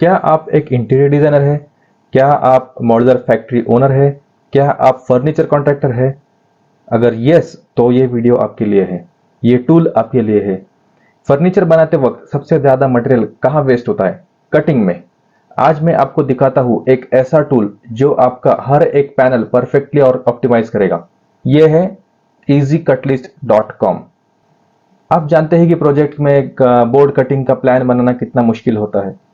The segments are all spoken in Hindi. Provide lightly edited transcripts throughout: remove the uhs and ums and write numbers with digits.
क्या आप एक इंटीरियर डिजाइनर है? क्या आप मॉड्यूलर फैक्ट्री ओनर है? क्या आप फर्नीचर कॉन्ट्रैक्टर है? अगर यस, तो ये वीडियो आपके लिए है, ये टूल आपके लिए है। फर्नीचर बनाते वक्त सबसे ज्यादा मटेरियल कहाँ वेस्ट होता है? कटिंग में। आज मैं आपको दिखाता हूं एक ऐसा टूल जो आपका हर एक पैनल परफेक्टली और ऑप्टिमाइज करेगा। यह है easycutlist.com। आप जानते हैं कि प्रोजेक्ट में एक बोर्ड कटिंग का प्लान बनाना कितना मुश्किल होता है।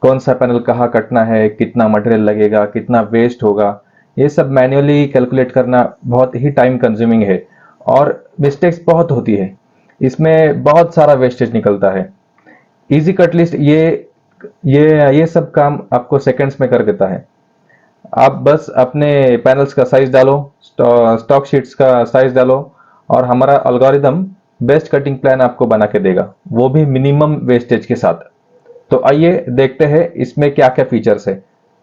कौन सा पैनल कहाँ कटना है, कितना मटेरियल लगेगा, कितना वेस्ट होगा, ये सब मैन्युअली कैलकुलेट करना बहुत ही टाइम कंज्यूमिंग है और मिस्टेक्स बहुत होती है। इसमें बहुत सारा वेस्टेज निकलता है। इजी कट लिस्ट ये सब काम आपको सेकंड्स में कर देता है। आप बस अपने पैनल्स का साइज डालो, स्टॉक शीट्स का साइज डालो और हमारा एल्गोरिदम बेस्ट कटिंग प्लान आपको बना के देगा, वो भी मिनिमम वेस्टेज के साथ। तो आइए देखते हैं इसमें क्या क्या फीचर्स है।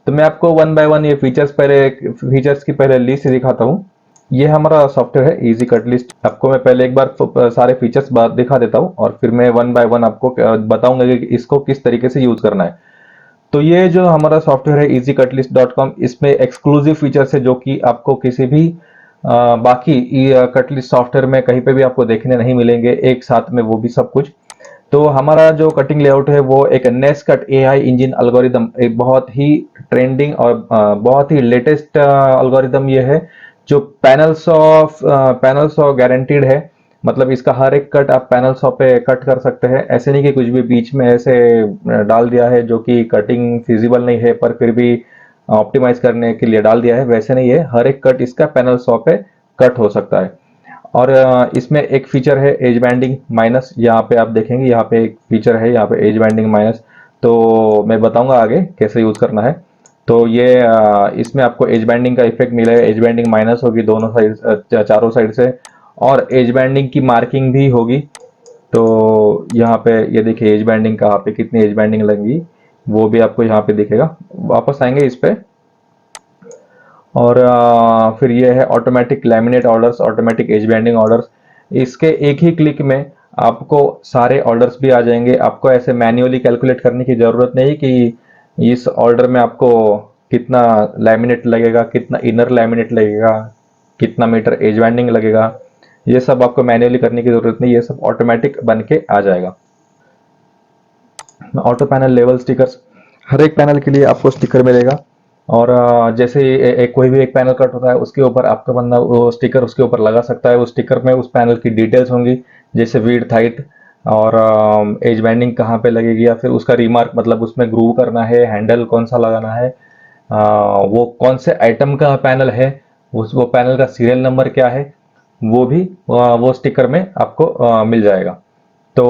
तो मैं आपको वन बाय वन ये फीचर्स की पहले लिस्ट दिखाता हूँ। ये हमारा सॉफ्टवेयर है इजी कट लिस्ट। आपको मैं पहले एक बार सारे फीचर्स दिखा देता हूँ और फिर मैं वन बाय वन आपको बताऊंगा कि इसको किस तरीके से यूज करना है। तो ये जो हमारा सॉफ्टवेयर है easycutlist.com, इसमें एक्सक्लूसिव फीचर्स है जो कि आपको किसी भी बाकी कटलिस्ट सॉफ्टवेयर में कहीं पे भी आपको देखने नहीं मिलेंगे एक साथ में, वो भी सब कुछ। तो हमारा जो कटिंग लेआउट है वो एक नेस्कट एआई इंजन एल्गोरिदम, एक बहुत ही ट्रेंडिंग और बहुत ही लेटेस्ट एल्गोरिदम ये है, जो पैनल सॉ गारंटीड है। मतलब इसका हर एक कट आप पैनल सॉ पे कट कर सकते हैं। ऐसे नहीं कि कुछ भी बीच में ऐसे डाल दिया है जो कि कटिंग फिजिबल नहीं है पर फिर भी ऑप्टिमाइज करने के लिए डाल दिया है, वैसे नहीं है। हर एक कट इसका पैनल सॉ पे कट हो सकता है। और इसमें एक फीचर है एज बैंडिंग माइनस। यहाँ पे आप देखेंगे, यहाँ पे एक फीचर है, यहाँ पे एज बैंडिंग माइनस। तो मैं बताऊंगा आगे कैसे यूज करना है। तो ये इसमें आपको एज बैंडिंग का इफेक्ट मिलेगा। एज बैंडिंग माइनस होगी दोनों साइड, चारों साइड से। और एज बैंडिंग की मार्किंग भी होगी। तो यहाँ पे ये देखिए एज बैंडिंग कहाँ पे कितनी एज बैंडिंग लगेगी, वो भी आपको यहाँ पे दिखेगा। वापस आएंगे इस पे। और फिर ये है automatic laminate orders, automatic edge banding orders. इसके एक ही क्लिक में आपको सारे ऑर्डर्स भी आ जाएंगे। आपको ऐसे मैन्युअली कैलकुलेट करने की जरूरत नहीं कि इस ऑर्डर में आपको कितना लैमिनेट लगेगा, कितना इनर लैमिनेट लगेगा, कितना मीटर एज बैंडिंग लगेगा। ये सब आपको मैन्युअली करने की जरूरत नहीं, ये सब ऑटोमेटिक बन के आ जाएगा। ऑटो पैनल लेवल स्टिकर्स, हर एक पैनल के लिए आपको स्टिकर मिलेगा। और जैसे कोई भी एक पैनल कट होता है उसके ऊपर आपका बंदा वो स्टिकर उसके ऊपर लगा सकता है। उस स्टिकर में उस पैनल की डिटेल्स होंगी, जैसे विड्थ, हाइट और एज बैंडिंग कहाँ पे लगेगी, या फिर उसका रिमार्क, मतलब उसमें ग्रूव करना है, हैंडल कौन सा लगाना है, वो कौन से आइटम का पैनल है, वो पैनल का सीरियल नंबर क्या है, वो भी वो स्टिकर में आपको मिल जाएगा। तो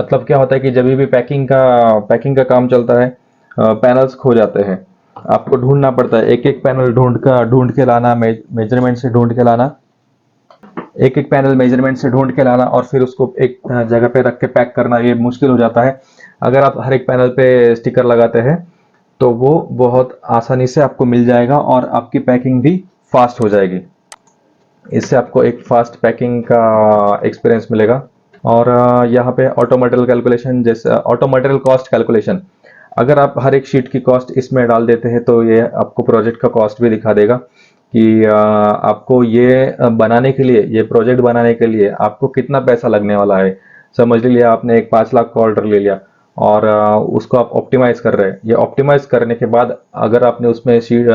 मतलब क्या होता है कि जब भी पैकिंग का काम चलता है, पैनल्स खो जाते हैं, आपको ढूंढना पड़ता है, एक एक पैनल ढूंढ के लाना, मेजरमेंट से ढूंढ के लाना, एक एक पैनल मेजरमेंट से ढूंढ के लाना और फिर उसको एक जगह पे रख के पैक करना, ये मुश्किल हो जाता है। अगर आप हर एक पैनल पे स्टिकर लगाते हैं तो वो बहुत आसानी से आपको मिल जाएगा और आपकी पैकिंग भी फास्ट हो जाएगी। इससे आपको एक फास्ट पैकिंग का एक्सपीरियंस मिलेगा। और यहाँ पे ऑटो मटेरियल कैलकुलेशन, जैसे ऑटो मटेरियल कॉस्ट कैलकुलेशन, अगर आप हर एक शीट की कॉस्ट इसमें डाल देते हैं तो ये आपको प्रोजेक्ट का कॉस्ट भी दिखा देगा कि आपको ये बनाने के लिए, ये प्रोजेक्ट बनाने के लिए आपको कितना पैसा लगने वाला है। समझ लीजिए आपने एक 5 लाख का ऑर्डर ले लिया और उसको आप ऑप्टिमाइज कर रहे हैं। ये ऑप्टिमाइज करने के बाद अगर आपने उसमें शीट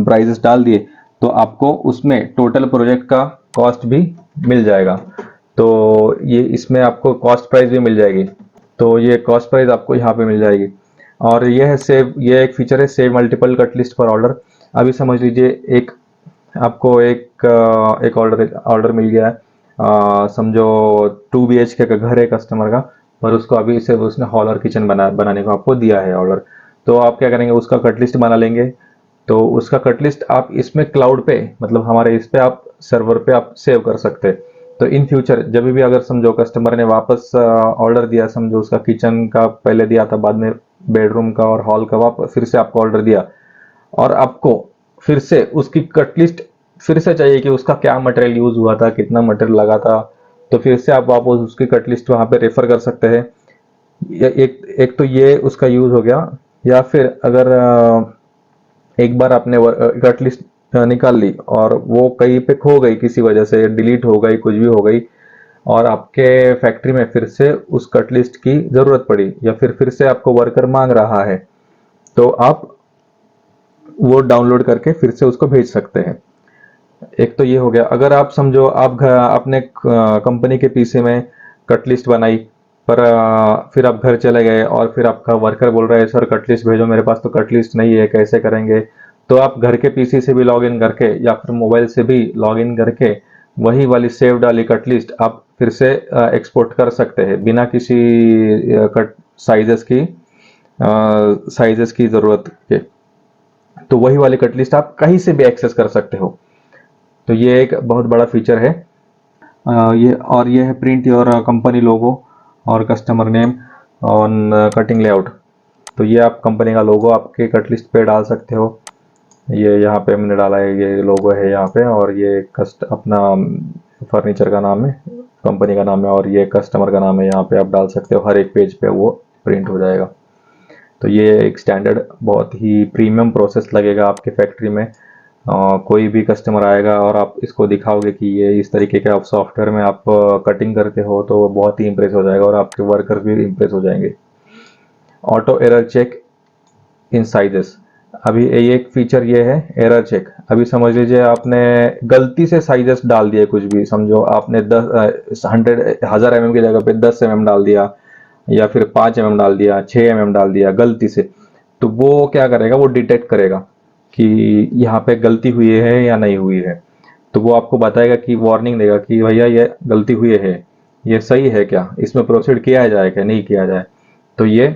प्राइजेस डाल दिए तो आपको उसमें टोटल प्रोजेक्ट का कॉस्ट भी मिल जाएगा। तो ये इसमें आपको कॉस्ट प्राइस भी मिल जाएगी। तो ये कॉस्ट प्राइस आपको यहाँ पे मिल जाएगी। और ये है सेव, ये एक फीचर है सेव मल्टीपल कट लिस्ट पर ऑर्डर। अभी समझ लीजिए एक आपको एक ऑर्डर ऑर्डर मिल गया है, समझो 2 BHK का घर है कस्टमर का, पर उसको अभी से उसने हॉल और किचन बनाने को आपको दिया है ऑर्डर। तो आप क्या करेंगे, उसका कट लिस्ट बना लेंगे। तो उसका कट लिस्ट आप इसमें क्लाउड पे, मतलब हमारे इस पे आप सर्वर पे आप सेव कर सकते हैं। तो इन फ्यूचर जब भी अगर समझो कस्टमर ने वापस ऑर्डर दिया, समझो उसका किचन का पहले दिया था, बाद में बेडरूम का और हॉल का वापस फिर से आपको ऑर्डर दिया, और आपको फिर से उसकी कट लिस्ट फिर से चाहिए कि उसका क्या मटेरियल यूज हुआ था, कितना मटेरियल लगा था, तो फिर से आप वापस उसकी कट लिस्ट वहां पे रेफर कर सकते हैं। एक एक तो ये उसका यूज हो गया। या फिर अगर एक बार आपने कट लिस्ट निकाल ली और वो कहीं पे खो गई, किसी वजह से डिलीट हो गई, कुछ भी हो गई, और आपके फैक्ट्री में फिर से उस कट लिस्ट की जरूरत पड़ी या फिर से आपको वर्कर मांग रहा है, तो आप वो डाउनलोड करके फिर से उसको भेज सकते हैं। एक तो ये हो गया। अगर आप समझो आप अपने कंपनी के पीसी में कट लिस्ट बनाई, पर फिर आप घर चले गए और फिर आपका वर्कर बोल रहा है सर कट लिस्ट भेजो, मेरे पास तो कट लिस्ट नहीं है, कैसे करेंगे? तो आप घर के पीसी से भी लॉग इन करके या फिर मोबाइल से भी लॉग इन करके वही वाली सेव डाली कट लिस्ट आप फिर से एक्सपोर्ट कर सकते हैं बिना किसी कट साइजेस की जरूरत के। तो वही वाली कट लिस्ट आप कहीं से भी एक्सेस कर सकते हो। तो ये एक बहुत बड़ा फीचर है। ये है प्रिंट योर कंपनी लोगो और customer name on cutting layout. तो ये आप कंपनी का लोगो आपके कट लिस्ट पे डाल सकते हो। ये यहाँ पे हमने डाला है, ये लोगो है यहाँ पे, और ये अपना फर्नीचर का नाम है, कंपनी का नाम है, और ये कस्टमर का नाम है। यहाँ पे आप डाल सकते हो, हर एक पेज पे वो प्रिंट हो जाएगा। तो ये एक स्टैंडर्ड बहुत ही प्रीमियम प्रोसेस लगेगा आपके फैक्ट्री में। कोई भी कस्टमर आएगा और आप इसको दिखाओगे कि ये इस तरीके के आप सॉफ्टवेयर में आप कटिंग करते हो, तो वो बहुत ही इंप्रेस हो जाएगा और आपके वर्कर भी इंप्रेस हो जाएंगे। Auto error check in sizes. अभी ये एक फीचर ये है एरर चेक। अभी समझ लीजिए आपने गलती से साइजेस डाल दिए, कुछ भी समझो आपने 1000 mm की जगह पे 10 mm डाल दिया, या फिर 5 mm डाल दिया, 6 mm डाल दिया गलती से, तो वो क्या करेगा, वो डिटेक्ट करेगा कि यहाँ पे गलती हुई है या नहीं हुई है। तो वो आपको बताएगा कि वार्निंग देगा कि भैया ये गलती हुई है, ये सही है क्या, इसमें प्रोसीड किया जाए क्या नहीं किया जाए। तो ये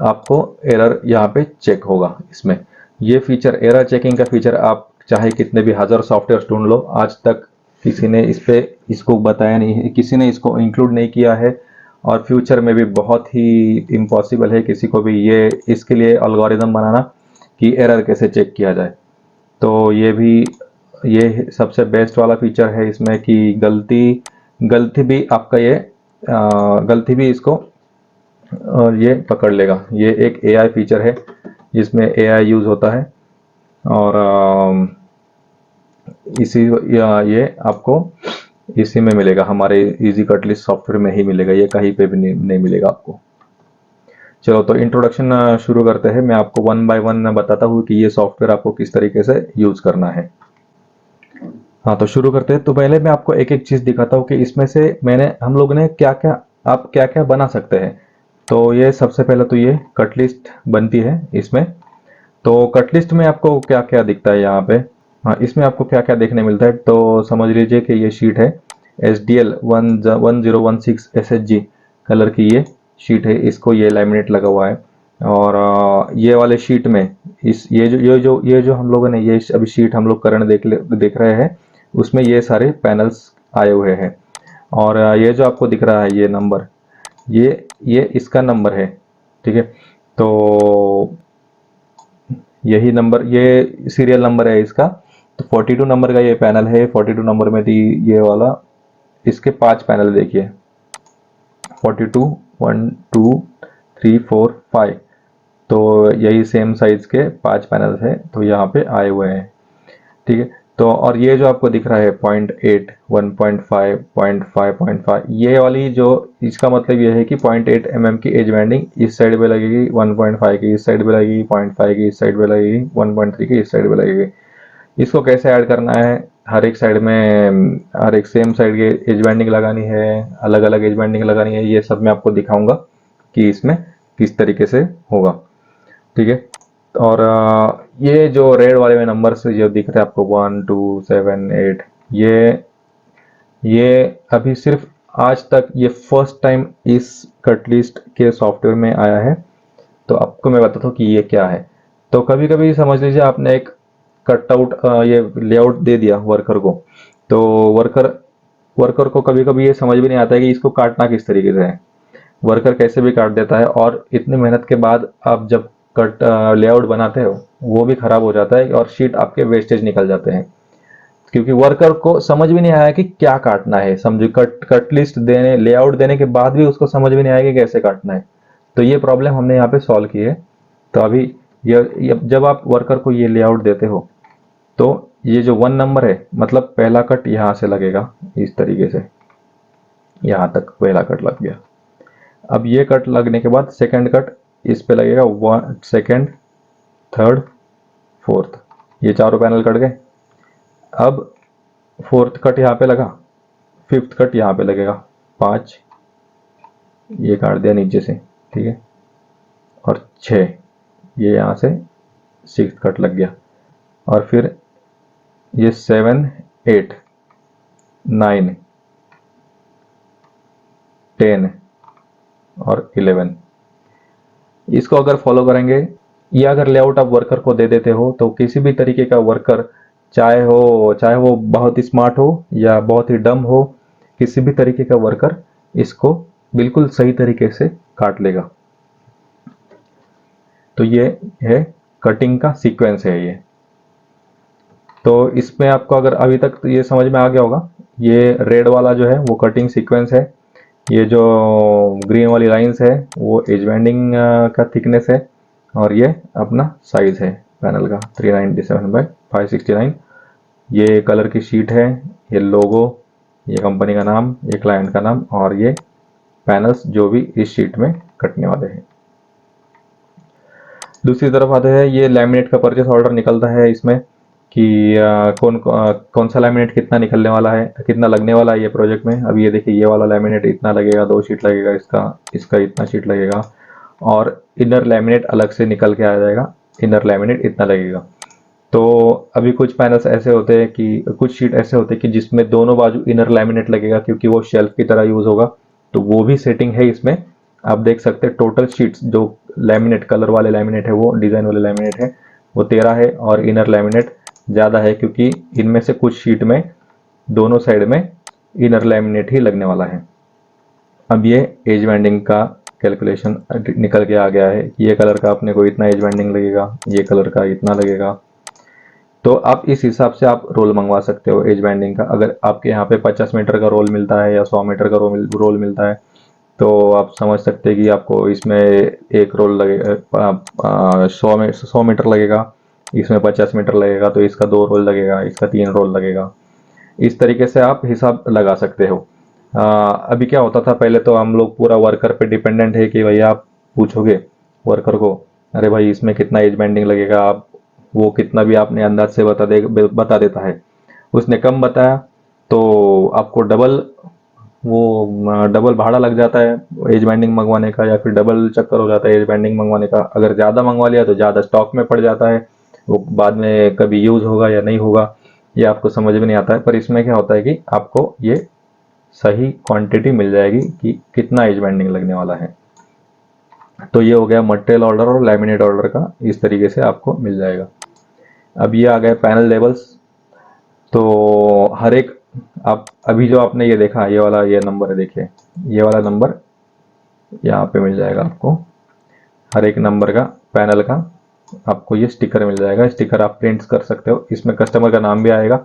आपको एरर यहाँ पे चेक होगा इसमें। ये फीचर, एरर चेकिंग का फीचर, आप चाहे कितने भी हजार सॉफ्टवेयर ढूंढ लो, आज तक किसी ने इसको बताया नहीं है, किसी ने इसको इंक्लूड नहीं किया है, और फ्यूचर में भी बहुत ही इम्पॉसिबल है किसी को भी ये इसके लिए एल्गोरिदम बनाना कि एरर कैसे चेक किया जाए। तो ये सबसे बेस्ट वाला फीचर है इसमें कि गलती भी आपका गलती भी इसको ये पकड़ लेगा। ये एक एआई फीचर है जिसमें एआई यूज होता है, और ये आपको इसी में मिलेगा, हमारे इजी कट लिस्ट सॉफ्टवेयर में ही मिलेगा, ये कहीं पे भी नहीं मिलेगा आपको। चलो तो इंट्रोडक्शन शुरू करते हैं। मैं आपको वन बाय वन बताता हूँ कि ये सॉफ्टवेयर आपको किस तरीके से यूज करना है। हाँ, तो शुरू करते हैं। तो पहले मैं आपको एक एक चीज दिखाता हूँ कि इसमें से हम लोग ने आप क्या क्या बना सकते हैं। तो ये सबसे पहले तो ये कट लिस्ट बनती है इसमें। तो कट लिस्ट में आपको क्या क्या दिखता है यहाँ पे। हाँ, इसमें आपको क्या क्या देखने मिलता है, तो समझ लीजिए कि ये शीट है SDL 1016 SHG कलर की ये शीट है, इसको ये लैमिनेट लगा हुआ है। और ये वाले शीट में ये जो हम लोगों ने ये अभी शीट हम लोग करंट देख रहे हैं, उसमें ये सारे पैनल्स आए हुए हैं। और ये जो आपको दिख रहा है ये नंबर, ये इसका नंबर है, ठीक है। तो यही नंबर, ये सीरियल नंबर है इसका। तो 42 नंबर का ये पैनल है। 42 नंबर में थी ये वाला, इसके 5 पैनल देखिए, 42 1 2 3 4 5। तो यही सेम साइज के 5 पैनल है, तो यहाँ पे आए हुए हैं, ठीक है। तो और ये जो आपको दिख रहा है 0.8 1.5 0.5 0.5, ये वाली जो, इसका मतलब ये है कि 0.8 mm की एज बैंडिंग इस साइड पे लगेगी, 1.5 की इस साइड पे लगेगी, 0.5 की इस साइड पे लगेगी, 1.3 की इस साइड पे लगेगी। इसको कैसे ऐड करना है, हर एक साइड में हर एक सेम साइड के एज बैंडिंग लगानी है, अलग अलग एज बैंडिंग लगानी है, ये सब मैं आपको दिखाऊंगा कि इसमें किस तरीके से होगा, ठीक है। और ये जो रेड वाले में नंबर से जो दिख रहे हैं आपको 1 2 7 8, ये अभी सिर्फ आज तक ये फर्स्ट टाइम इस कटलिस्ट के सॉफ्टवेयर में आया है। तो आपको मैं बताता हूँ कि ये क्या है। तो कभी कभी समझ लीजिए आपने एक कटआउट ये लेआउट दे दिया वर्कर को, तो वर्कर को कभी कभी ये समझ भी नहीं आता है कि इसको काटना किस तरीके से है। वर्कर कैसे भी काट देता है, और इतनी मेहनत के बाद आप जब कट लेआउट बनाते हो वो भी खराब हो जाता है, और शीट आपके वेस्टेज निकल जाते हैं, क्योंकि वर्कर को समझ भी नहीं आया कि क्या काटना है। समझो कट लिस्ट देने, लेआउट देने के बाद भी उसको समझ भी नहीं आया कि कैसे काटना है। तो ये प्रॉब्लम हमने यहाँ पे सॉल्व की है। तो अभी ये जब आप वर्कर को ये लेआउट देते हो तो ये जो 1 नंबर है, मतलब पहला कट यहाँ से लगेगा इस तरीके से, यहाँ तक पहला कट लग गया। अब ये कट लगने के बाद सेकंड कट इस पे लगेगा, 1 सेकंड, थर्ड, फोर्थ, ये चारों पैनल कट गए। अब फोर्थ कट यहाँ पे लगा, फिफ्थ कट यहाँ पे लगेगा, 5 ये काट दिया नीचे से, ठीक है, और 6 ये यहाँ से सिक्स्थ कट लग गया, और फिर ये 7, 8, 9, 10 और 11। इसको अगर फॉलो करेंगे, ये अगर लेआउट आप वर्कर को दे देते हो तो किसी भी तरीके का वर्कर, चाहे वो बहुत ही स्मार्ट हो या बहुत ही डम हो, किसी भी तरीके का वर्कर इसको बिल्कुल सही तरीके से काट लेगा। तो ये है कटिंग का सीक्वेंस है ये। तो इसमें आपको अगर अभी तक तो ये समझ में आ गया होगा, ये रेड वाला जो है वो कटिंग सीक्वेंस है, ये जो ग्रीन वाली लाइंस है वो एज बैंडिंग का थिकनेस है, और ये अपना साइज है पैनल का 397 बाय 569। ये कलर की शीट है, ये लोगो, ये कंपनी का नाम, ये क्लाइंट का नाम, और ये पैनल्स जो भी इस शीट में कटने वाले हैं। दूसरी तरफ आते हैं, ये लैमिनेट का परचेस ऑर्डर निकलता है इसमें कि कौन सा लैमिनेट कितना निकलने वाला है, कितना लगने वाला है ये प्रोजेक्ट में। अब ये देखिए, ये वाला लैमिनेट इतना लगेगा, 2 शीट लगेगा, इसका इतना शीट लगेगा, और इनर लैमिनेट अलग से निकल के आ जाएगा, इनर लैमिनेट इतना लगेगा। तो अभी कुछ पैनल्स ऐसे होते हैं कि कुछ शीट ऐसे होते हैं कि जिसमें दोनों बाजू इनर लैमिनेट लगेगा, क्योंकि वो शेल्फ की तरह यूज होगा, तो वो भी सेटिंग है इसमें। आप देख सकते हैं टोटल शीट्स जो लैमिनेट, कलर वाले लैमिनेट है, वो डिजाइन वाले लैमिनेट है, वो 13 है, और इनर लैमिनेट ज़्यादा है क्योंकि इनमें से कुछ शीट में दोनों साइड में इनर लैमिनेट ही लगने वाला है। अब ये एज बैंडिंग का कैलकुलेशन निकल के आ गया है, ये कलर का अपने को इतना एज बैंडिंग लगेगा, ये कलर का इतना लगेगा। तो आप इस हिसाब से आप रोल मंगवा सकते हो एज बैंडिंग का। अगर आपके यहाँ पे 50 मीटर का रोल मिलता है या 100 मीटर का रोल मिलता है, तो आप समझ सकते हैं कि आपको इसमें एक रोल लगेगा, 100 मीटर लगेगा, इसमें 50 मीटर लगेगा, तो इसका 2 रोल लगेगा, इसका 3 रोल लगेगा। इस तरीके से आप हिसाब लगा सकते हो। अभी क्या होता था, पहले तो हम लोग पूरा वर्कर पे डिपेंडेंट है कि भैया आप पूछोगे वर्कर को, अरे भाई इसमें कितना एज बैंडिंग लगेगा, आप वो कितना भी आपने अंदाज से बता देता है। उसने कम बताया तो आपको डबल भाड़ा लग जाता है एज बैंडिंग मंगवाने का, या फिर डबल चक्कर हो जाता है एज बैंडिंग मंगवाने का। अगर ज़्यादा मंगवा लिया तो ज़्यादा स्टॉक में पड़ जाता है, वो बाद में कभी यूज़ होगा या नहीं होगा ये आपको समझ में नहीं आता है। पर इसमें क्या होता है कि आपको ये सही क्वांटिटी मिल जाएगी कि कितना एज बैंडिंग लगने वाला है। तो ये हो गया मटेरियल ऑर्डर और लैमिनेट ऑर्डर का, इस तरीके से आपको मिल जाएगा। अब ये आ गए पैनल लेवल्स। तो हर एक, आप अभी जो आपने ये देखा, ये नंबर है, देखिए ये वाला नंबर यहाँ पे मिल जाएगा आपको। हर एक नंबर का, पैनल का आपको ये स्टिकर मिल जाएगा। स्टिकर आप प्रिंट कर सकते हो, इसमें कस्टमर का नाम भी आएगा।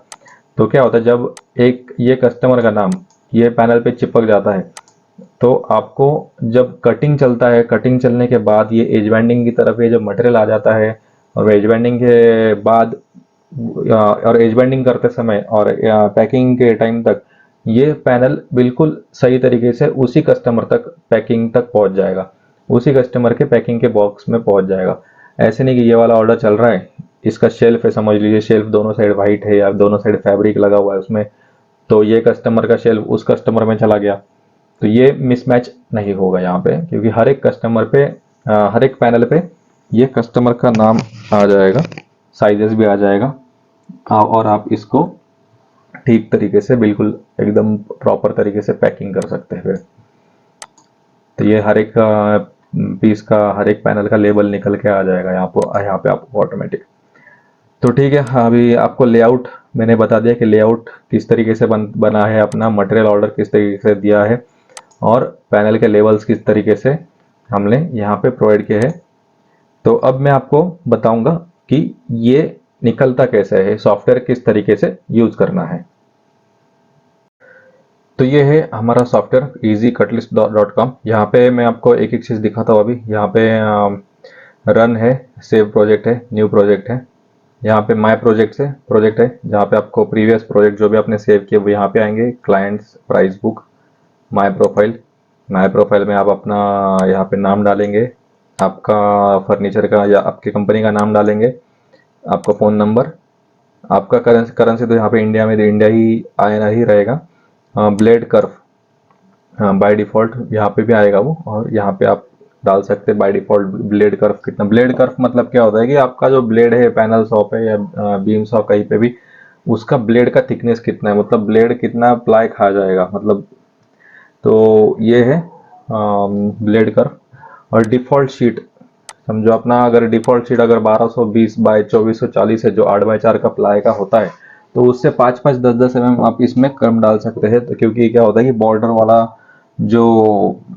तो क्या होता है, जब एक ये कस्टमर का नाम ये पैनल पे चिपक जाता है, तो आपको जब कटिंग चलता है, कटिंग चलने के बाद ये एज बैंडिंग की तरफ ये जब मटेरियल आ जाता है, और एज बैंडिंग के बाद और एज बैंडिंग करते समय और पैकिंग के टाइम तक ये पैनल बिल्कुल सही तरीके से उसी कस्टमर तक पैकिंग तक पहुंच जाएगा, उसी कस्टमर के पैकिंग के बॉक्स में पहुंच जाएगा। ऐसे नहीं कि ये वाला ऑर्डर चल रहा है, इसका शेल्फ है, समझ लीजिए शेल्फ दोनों साइड वाइट है या दोनों साइड फैब्रिक लगा हुआ है उसमें, तो ये कस्टमर का शेल्फ उस कस्टमर में चला गया, तो ये मिसमैच नहीं होगा यहाँ पे, क्योंकि हर एक कस्टमर पे, हर एक पैनल पे ये कस्टमर का नाम आ जाएगा, साइजेस भी आ जाएगा, और आप इसको ठीक तरीके से बिल्कुल एकदम प्रॉपर तरीके से पैकिंग कर सकते हैं। तो ये हर एक पीस का, हर एक पैनल का लेबल निकल के आ जाएगा यहाँ पे आपको ऑटोमेटिक। तो ठीक है, अभी आपको लेआउट मैंने बता दिया कि लेआउट किस तरीके से बना है, अपना मटेरियल ऑर्डर किस तरीके से दिया है, और पैनल के लेवल्स किस तरीके से हमने यहाँ पे प्रोवाइड किए हैं। तो अब मैं आपको बताऊंगा कि ये निकलता कैसे है, सॉफ्टवेयर किस तरीके से यूज करना है। तो ये है हमारा सॉफ्टवेयर easycutlist.com। यहाँ पे मैं आपको एक एक चीज़ दिखाता हूँ। अभी यहाँ पे रन है, सेव प्रोजेक्ट है, न्यू प्रोजेक्ट है। यहाँ पे माय प्रोजेक्ट से प्रोजेक्ट है जहाँ पे आपको प्रीवियस प्रोजेक्ट जो भी आपने सेव किए वो यहाँ पे आएंगे। Clients, price book, my profile. My profile में आप अपना यहाँ पे नाम डालेंगे, आपका फर्नीचर का या आपकी कंपनी का नाम डालेंगे, आपका फ़ोन नंबर, आपका करेंसी तो यहाँ पे इंडिया में तो इंडिया ही आना ही रहेगा। ब्लेड कर्व, हाँ बाय डिफ़ॉल्ट यहाँ पे भी आएगा वो, और यहाँ पे आप डाल सकते हैं बाय डिफ़ॉल्ट ब्लेड कर्व कितना। ब्लेड कर्व मतलब क्या होता है कि आपका जो ब्लेड है, पैनल शॉप है या बीम शॉप कहीं पे भी, उसका ब्लेड का थिकनेस कितना है, मतलब ब्लेड कितना प्लाई खा जाएगा मतलब। तो ये है ब्लेड कर्व। और डिफ़ॉल्ट शीट, समझो अपना अगर डिफ़ॉल्ट शीट अगर 1220 बाय 2440 है जो 8x4 का प्लाई का होता है, तो उससे 5-5 10-10 mm आप इसमें कम डाल सकते हैं। तो क्योंकि क्या होता है कि बॉर्डर वाला जो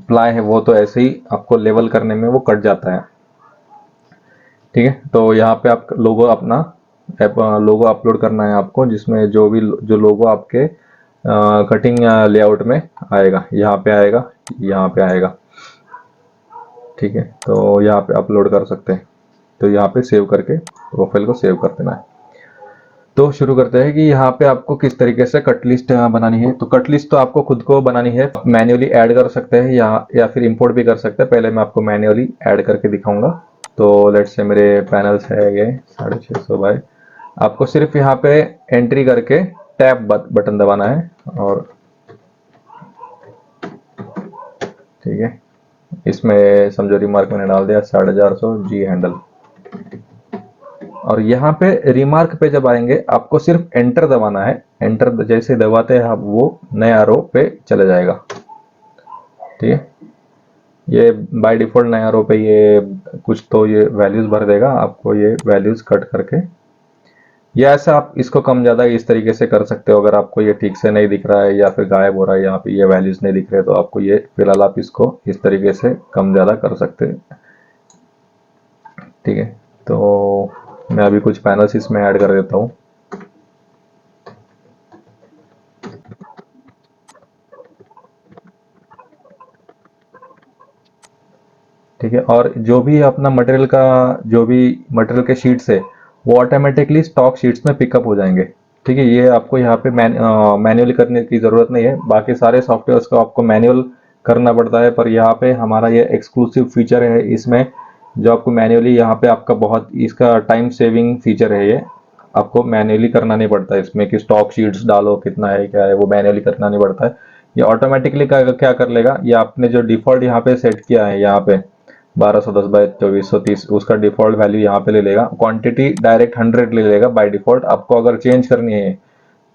प्लाई है वो तो ऐसे ही आपको लेवल करने में वो कट जाता है। ठीक है, तो यहाँ पे आप लोगो अपना लोगो अपलोड करना है आपको, जिसमें जो लोगो आपके कटिंग लेआउट में आएगा, यहाँ पे आएगा, यहाँ पे आएगा। ठीक है, तो यहाँ पे अपलोड कर सकते हैं। तो यहाँ पे सेव करके प्रोफाइल को सेव कर देना है। तो शुरू करते हैं कि यहाँ पे आपको किस तरीके से कट लिस्ट बनानी है। तो कट लिस्ट तो आपको खुद को बनानी है, मैन्युअली ऐड कर सकते हैं या फिर इंपोर्ट भी कर सकते हैं। पहले मैं आपको मैन्युअली ऐड करके दिखाऊंगा। तो लेट्स से मेरे पैनल्स है ये 650 बाय, आपको सिर्फ यहाँ पे एंट्री करके टैब बटन दबाना है, और ठीक है, इसमें समझो रिमार्क मैंने डाल दिया 450 जी हैंडल। और यहाँ पे रिमार्क पे जब आएंगे आपको सिर्फ एंटर दबाना है। एंटर जैसे दबाते हैं आप वो नया रो पे चले जाएगा। ठीक है, ये बाय डिफॉल्ट नया रो पे ये कुछ तो ये वैल्यूज भर देगा, आपको ये वैल्यूज कट करके, या ऐसा आप इसको कम ज़्यादा इस तरीके से कर सकते हो। अगर आपको ये ठीक से नहीं दिख रहा है या फिर गायब हो रहा है, यहाँ पे ये वैल्यूज नहीं दिख रहे, तो आपको ये फिलहाल आप इसको इस तरीके से कम ज़्यादा कर सकते हैं। ठीक है, तो मैं अभी कुछ पैनल्स इसमें ऐड कर देता हूँ। ठीक है, और जो भी अपना मटेरियल का जो भी मटेरियल के शीट्स है वो ऑटोमेटिकली स्टॉक शीट्स में पिकअप हो जाएंगे। ठीक है, ये आपको यहाँ पे मैन्युअली करने की ज़रूरत नहीं है। बाकी सारे सॉफ्टवेयर्स को आपको मैनुअल करना पड़ता है, पर यहाँ पे हमारा ये एक्सक्लूसिव फीचर है इसमें, जो आपको मैन्युअली यहाँ पे आपका बहुत इसका टाइम सेविंग फीचर है ये। आपको मैन्युअली करना नहीं पड़ता इसमें कि स्टॉक शीट्स डालो कितना है क्या है, वो मैन्युअली करना नहीं पड़ता है। ये ऑटोमेटिकली क्या कर लेगा, ये आपने जो डिफ़ॉल्ट यहाँ पे सेट किया है यहाँ पे 1210 बाय 2430, उसका डिफ़ॉल्ट वैल्यू यहाँ पे ले लेगा। क्वांटिटी डायरेक्ट 100 ले लेगा बाय डिफ़ॉल्ट। आपको अगर चेंज करनी है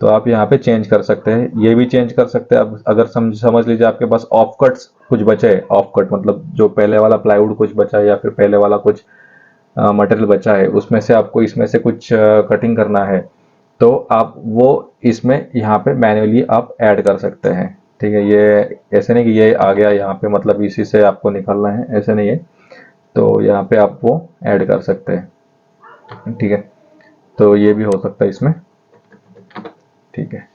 तो आप यहाँ पे चेंज कर सकते हैं, ये भी चेंज कर सकते हैं। अब अगर समझ लीजिए आपके पास ऑफ कट्स कुछ बचे है, ऑफ कट मतलब जो पहले वाला प्लाईवुड कुछ बचा है या फिर पहले वाला कुछ मटेरियल बचा है, उसमें से आपको इसमें से कुछ कटिंग करना है, तो आप वो इसमें यहाँ पे मैन्युअली आप ऐड कर सकते हैं। ठीक है, ये ऐसे नहीं कि ये आ गया यहाँ पे मतलब इसी से आपको निकालना है, ऐसे नहीं है। तो यहाँ पे आप वो ऐड कर सकते हैं। ठीक है, तो ये भी हो सकता है इसमें। ठीक है,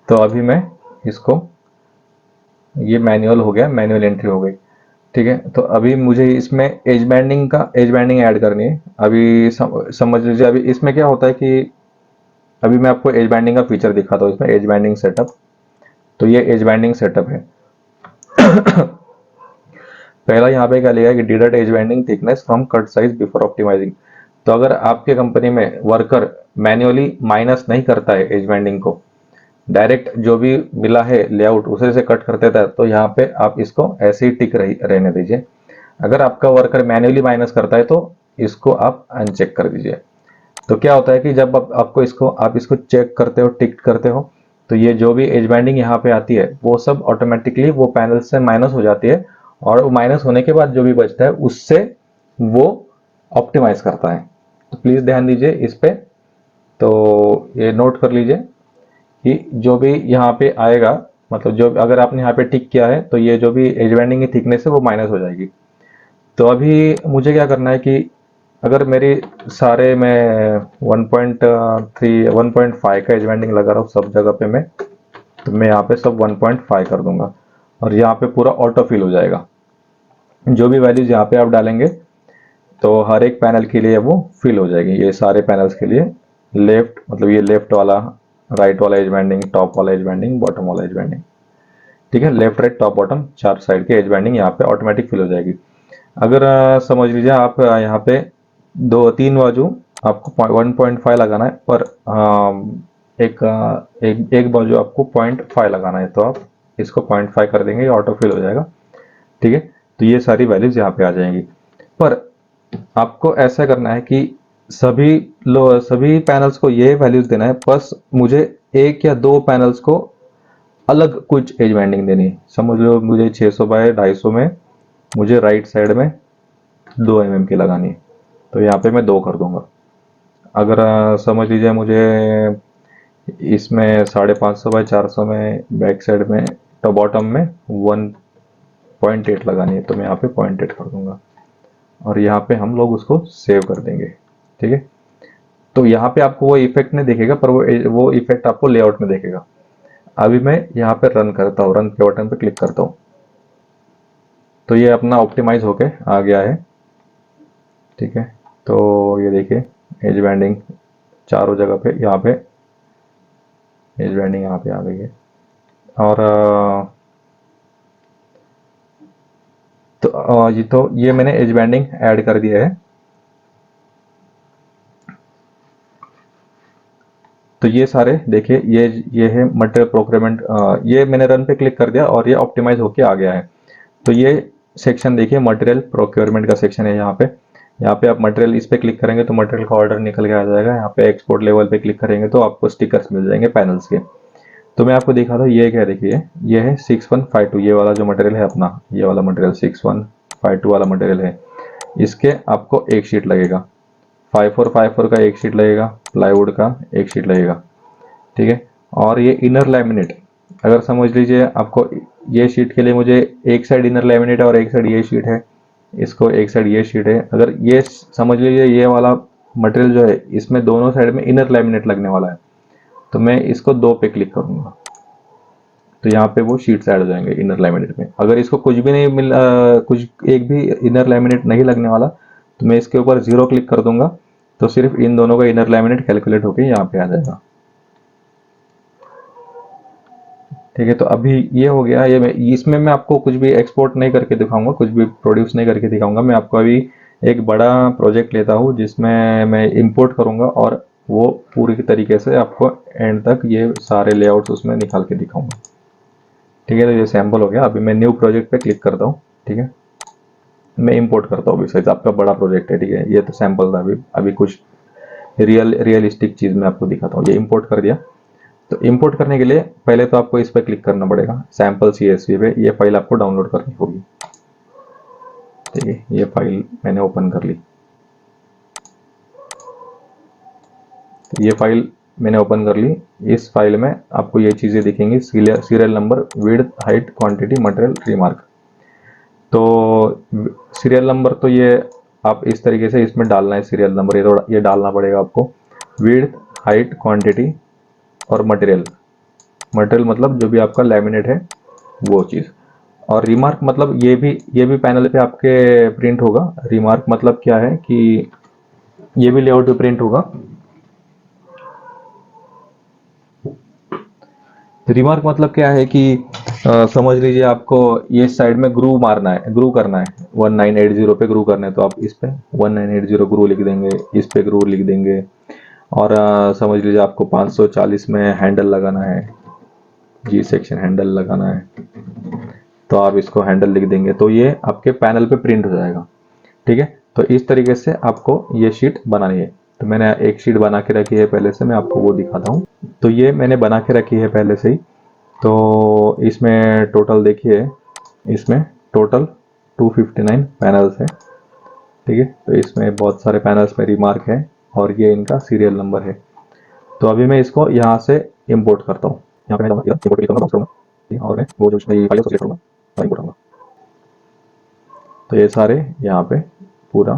तो अभी मैं इसको, ये मैनुअल हो गया, मैनुअल एंट्री हो गई। ठीक है, तो अभी मुझे इसमें एज बैंडिंग ऐड करनी है। अभी समझ लीजिए अभी इसमें क्या होता है कि अभी मैं आपको एज बैंडिंग का फीचर दिखाता हूँ। इसमें एज बैंडिंग सेटअप, तो ये एज बैंडिंग सेटअप है। पहला यहाँ पे क्या लिया है कि deduct edge banding thickness from cut size before optimising. तो अगर आपके कंपनी में वर्कर मैन्युअली माइनस नहीं करता है एज बैंडिंग को, डायरेक्ट जो भी मिला है लेआउट उसे से कट कर देता है, तो यहाँ पे आप इसको ऐसे ही टिक रहने दीजिए। अगर आपका वर्कर मैन्युअली माइनस करता है तो इसको आप अनचेक कर दीजिए। तो क्या होता है कि जब आपको आप इसको चेक करते हो, टिक करते हो, तो ये जो भी एज बैंडिंग यहाँ पे आती है वो सब ऑटोमेटिकली वो पैनल से माइनस हो जाती है, और वो माइनस होने के बाद जो भी बचता है उससे वो ऑप्टिमाइज करता है। तो प्लीज़ ध्यान दीजिए इस पे। तो ये नोट कर लीजिए कि जो भी यहाँ पे आएगा, मतलब जो अगर आपने यहाँ पे टिक किया है तो ये जो भी एज बैंडिंग की थिकनेस है वो माइनस हो जाएगी। तो अभी मुझे क्या करना है कि अगर मेरी सारे मैं 1.3 1.5 का एज बैंडिंग लगा रहा हूँ सब जगह पे मैं, तो मैं यहाँ पे सब 1.5 कर दूंगा, और यहाँ पे पूरा ऑटो फिल हो जाएगा। जो भी वैल्यूज यहाँ पे आप डालेंगे तो हर एक पैनल के लिए वो फिल हो जाएगी। ये सारे पैनल्स के लिए लेफ्ट मतलब ये लेफ्ट वाला, राइट वाला एज बैंडिंग, टॉप वाला एज बैंडिंग, बॉटम वाला एज बैंडिंग, ठीक है। Left right top bottom 4 side के एज बैंडिंग यहाँ पे ऑटोमेटिक फिल हो जाएगी। अगर समझ लीजिए आप यहाँ पे 2-3 बाजू आपको 1.5 लगाना है, पर एक बाजू आपको 0.5 लगाना है, तो आप इसको 0.5 कर देंगे, ऑटो फिल हो जाएगा, ठीक है। तो ये सारी वैल्यूज यहाँ पे आ जाएंगी। पर आपको ऐसा करना है कि सभी पैनल्स को ये वैल्यूज देना है, बस मुझे 1 या 2 पैनल्स को अलग कुछ एज बैंडिंग देनी है। समझ लो मुझे 600 बाय 250 में मुझे राइट साइड में 2 mm की लगानी है, तो यहाँ पे मैं 2 कर दूंगा। अगर समझ लीजिए मुझे इसमें 550 बाय 400 में बैक साइड में तो बॉटम में 1.8 लगानी है, तो मैं यहाँ पे 0.8 कर दूंगा, और यहाँ पे हम लोग उसको सेव कर देंगे, ठीक है। तो यहाँ पे आपको वो इफेक्ट नहीं दिखेगा, पर वो इफेक्ट आपको लेआउट में दिखेगा। अभी मैं यहाँ पे रन करता हूँ, रन के बटन पे क्लिक करता हूँ, तो ये अपना ऑप्टिमाइज होके आ गया है, ठीक है। तो ये देखिए एज बैंडिंग चारों जगह पे, यहाँ पे एज बैंडिंग यहाँ पे आ गई है। और ये मैंने एज बैंडिंग ऐड कर दिया है। तो ये सारे देखिए, ये है मटेरियल प्रोक्योरमेंट, ये मैंने रन पे क्लिक कर दिया और ये ऑप्टिमाइज होके आ गया है। तो ये सेक्शन देखिए मटेरियल प्रोक्योरमेंट का सेक्शन है। यहाँ पे आप मटेरियल इस पे क्लिक करेंगे तो मटेरियल का ऑर्डर निकल के आ जाएगा। यहाँ पे एक्सपोर्ट लेवल पे क्लिक करेंगे तो आपको स्टिकर्स मिल जाएंगे पैनल्स के। तो मैं आपको दिखा था, ये क्या देखिए, ये है 6152, ये वाला जो मटेरियल है अपना, ये वाला मटेरियल 6152 वाला मटेरियल है। इसके आपको एक शीट लगेगा, 5454 का एक शीट लगेगा, प्लाईवुड का एक शीट लगेगा, ठीक है। और ये इनर लैमिनेट, अगर समझ लीजिए आपको ये शीट के लिए मुझे एक साइड इनर लैमिनेट है और एक साइड ये शीट है, इसको एक साइड ये शीट है। अगर ये समझ लीजिए ये वाला मटेरियल जो है इसमें दोनों साइड में इनर लैमिनेट लगने वाला है, तो मैं इसको 2 पे क्लिक करूंगा, तो यहाँ पे वो शीट्स ऐड हो जाएंगे इनर लैमिनेट में। अगर इसको कुछ भी नहीं कुछ एक भी इनर लैमिनेट नहीं लगने वाला, तो मैं इसके ऊपर 0 क्लिक कर दूंगा, तो सिर्फ इन दोनों का इनर लैमिनेट कैलकुलेट होकर यहाँ पे आ जाएगा, ठीक है। तो अभी ये हो गया। इसमें मैं आपको कुछ भी एक्सपोर्ट नहीं करके दिखाऊंगा, कुछ भी प्रोड्यूस नहीं करके दिखाऊंगा। मैं आपको अभी एक बड़ा प्रोजेक्ट लेता हूँ जिसमें मैं इंपोर्ट करूंगा और वो पूरी तरीके से आपको एंड तक ये सारे लेआउट्स उसमें निकाल के दिखाऊंगा, ठीक है। तो ये सैंपल हो गया। अभी मैं न्यू प्रोजेक्ट पे क्लिक करता हूँ, ठीक है। मैं इंपोर्ट करता हूँ, अभी आपका बड़ा प्रोजेक्ट है, ठीक है। ये तो सैंपल था, अभी कुछ रियलिस्टिक चीज मैं आपको दिखाता हूँ। ये इंपोर्ट कर दिया। तो इंपोर्ट करने के लिए पहले तो आपको इस पर क्लिक करना पड़ेगा, सैंपल CSV पे। ये फाइल आपको डाउनलोड करनी होगी, ठीक है। ये फाइल मैंने ओपन कर ली। तो ये फाइल मैंने ओपन कर ली। इस फाइल में आपको ये चीजें दिखेंगी, serial number, width, height, quantity, material, remark. तो सीरियल नंबर तो ये आप इस तरीके से इसमें डालना है, सीरियल नंबर ये डालना पड़ेगा आपको। विड्थ, हाइट, क्वांटिटी और मटेरियल मतलब जो भी आपका लैमिनेट है वो चीज़। और रिमार्क मतलब ये भी पैनल पे आपके प्रिंट होगा। रिमार्क मतलब क्या है कि ये भी लेआउट पे प्रिंट होगा। रिमार्क मतलब क्या है कि समझ लीजिए आपको ये साइड में ग्रू मारना है, ग्रू करना है, 1980 पे ग्रू करना है, तो आप इस पे 1980 ग्रू लिख देंगे, इस पे ग्रू लिख देंगे। और समझ लीजिए आपको 540 में हैंडल लगाना है, जी सेक्शन हैंडल लगाना है, तो आप इसको हैंडल लिख देंगे, तो ये आपके पैनल पे प्रिंट हो जाएगा, ठीक है। तो इस तरीके से आपको ये शीट बनानी है। तो मैंने एक शीट बना के रखी है पहले से, मैं आपको वो दिखाता हूँ। तो ये मैंने बना के रखी है पहले से ही। तो इसमें टोटल देखिए, इसमें टोटल 259 पैनल्स है, ठीक है। तो इसमें बहुत सारे पैनल्स में रिमार्क है और ये इनका सीरियल नंबर है। तो अभी मैं इसको यहाँ से इंपोर्ट करता हूँ। यहाँ पे मैं जाऊँगा, इंपोर्ट क्लिक करूँगा और मैं वो जो फाइल को सिलेक्ट करूँगा और इंपोर्ट करूँगा। तो ये सारे यहाँ पे पूरा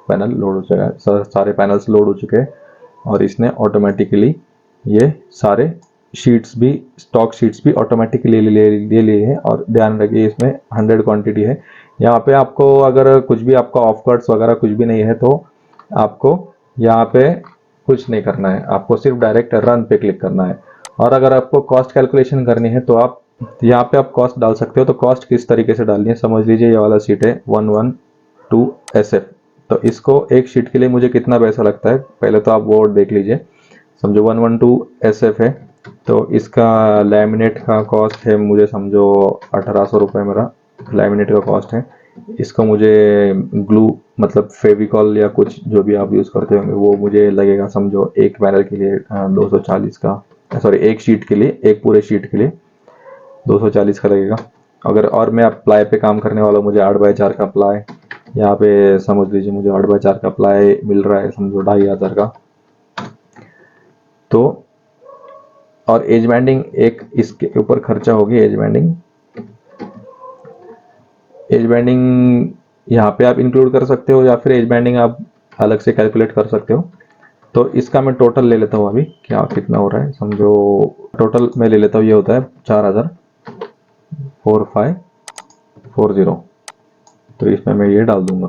पैनल लोड हो चुका है, सारे पैनल्स लोड हो चुके हैं और इसने ऑटोमेटिकली ये सारे शीट्स भी, स्टॉक शीट्स भी ऑटोमेटिकली ले लिए हैं। और ध्यान रखिए इसमें 100 क्वांटिटी है। यहाँ पे आपको अगर कुछ भी आपका ऑफ कट्स वगैरह कुछ भी नहीं है तो आपको यहाँ पे कुछ नहीं करना है, आपको सिर्फ डायरेक्ट रन पे क्लिक करना है। और अगर आपको कॉस्ट कैलकुलेशन करनी है तो आप यहाँ पे आप कॉस्ट डाल सकते हो। तो कॉस्ट किस तरीके से डालनी है समझ लीजिए, ये वाला शीट है 112 SF। तो इसको एक शीट के लिए मुझे कितना पैसा लगता है पहले तो आप वो देख लीजिए। समझो 112 SF है, तो इसका लैमिनेट का कॉस्ट है मुझे समझो 1800 रुपये मेरा लैमिनेट का कॉस्ट है। इसको मुझे ग्लू मतलब फेविकॉल या कुछ जो भी आप यूज़ करते होंगे वो मुझे लगेगा समझो एक पैनल के लिए 240 का, सॉरी एक शीट के लिए, एक पूरे शीट के लिए 240 का लगेगा। अगर और मैं प्लाई पे काम करने वाला हूँ, मुझे 8x4 का प्लाई यहाँ पे समझ लीजिए मुझे 8x4 का प्लाई मिल रहा है समझो 2500 का। तो और एज बैंडिंग एक इसके ऊपर खर्चा होगी। एज बैंडिंग यहाँ पे आप इंक्लूड कर सकते हो या फिर एज बैंडिंग आप अलग से कैलकुलेट कर सकते हो। तो इसका मैं टोटल ले लेता हूँ अभी क्या कितना हो रहा है समझो, टोटल मैं ले लेता हूँ, ये होता है 4000 4540। तो इसमें मैं ये डाल दूंगा।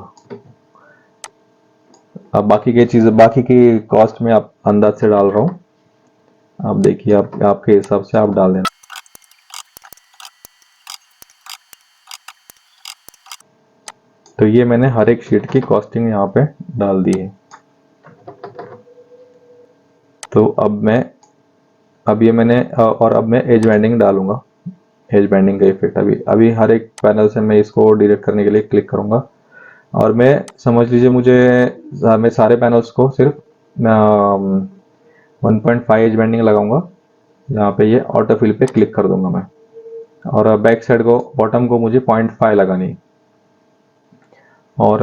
अब बाकी की चीज़ें, बाकी की कॉस्ट में आप अंदाज से डाल रहा हूँ, आप देखिए आप आपके हिसाब से आप डाल देना। तो ये मैंने हर एक शीट की कॉस्टिंग यहाँ पे डाल दी है। तो अब ये मैंने और अब मैं एज बैंडिंग डालूंगा। एज बैंडिंग का इफेक्ट अभी हर एक पैनल से मैं इसको डिलीट करने के लिए क्लिक करूंगा। और मैं समझ लीजिए मैं सारे पैनल्स को सिर्फ 1.5 एज बैंडिंग लगाऊंगा। यहाँ पे ये ऑटो फिल पे क्लिक कर दूंगा मैं। और बैक साइड को बॉटम को मुझे 0.5 लगानी है। और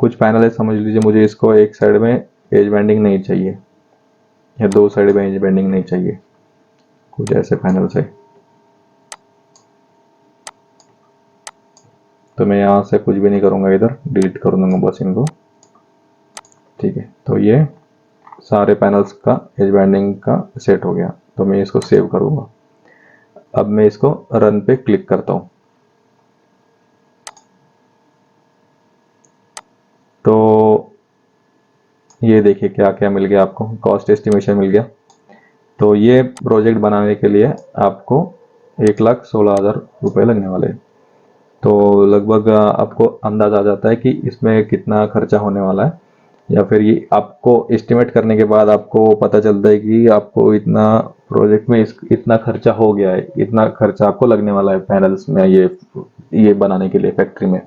कुछ पैनल है समझ लीजिए मुझे इसको एक साइड में एज बैंडिंग नहीं चाहिए या दो साइड में एज बैंडिंग नहीं चाहिए, कुछ ऐसे पैनल्स है। तो मैं यहाँ से कुछ भी नहीं करूँगा, इधर डिलीट कर दूंगा बस इनको। ठीक है, तो ये सारे पैनल्स का एज बैंडिंग का सेट हो गया। तो मैं इसको सेव करूँगा। अब मैं इसको रन पे क्लिक करता हूँ। तो ये देखिए क्या क्या मिल गया आपको, कॉस्ट एस्टिमेशन मिल गया। तो ये प्रोजेक्ट बनाने के लिए आपको 1,16,000 रुपये लगने वाले हैं। तो लगभग आपको अंदाज़ आ जाता है कि इसमें कितना खर्चा होने वाला है, या फिर ये आपको एस्टिमेट करने के बाद आपको पता चलता है कि आपको इतना प्रोजेक्ट में इतना खर्चा हो गया है, इतना खर्चा आपको लगने वाला है पैनल्स में ये बनाने के लिए फैक्ट्री में।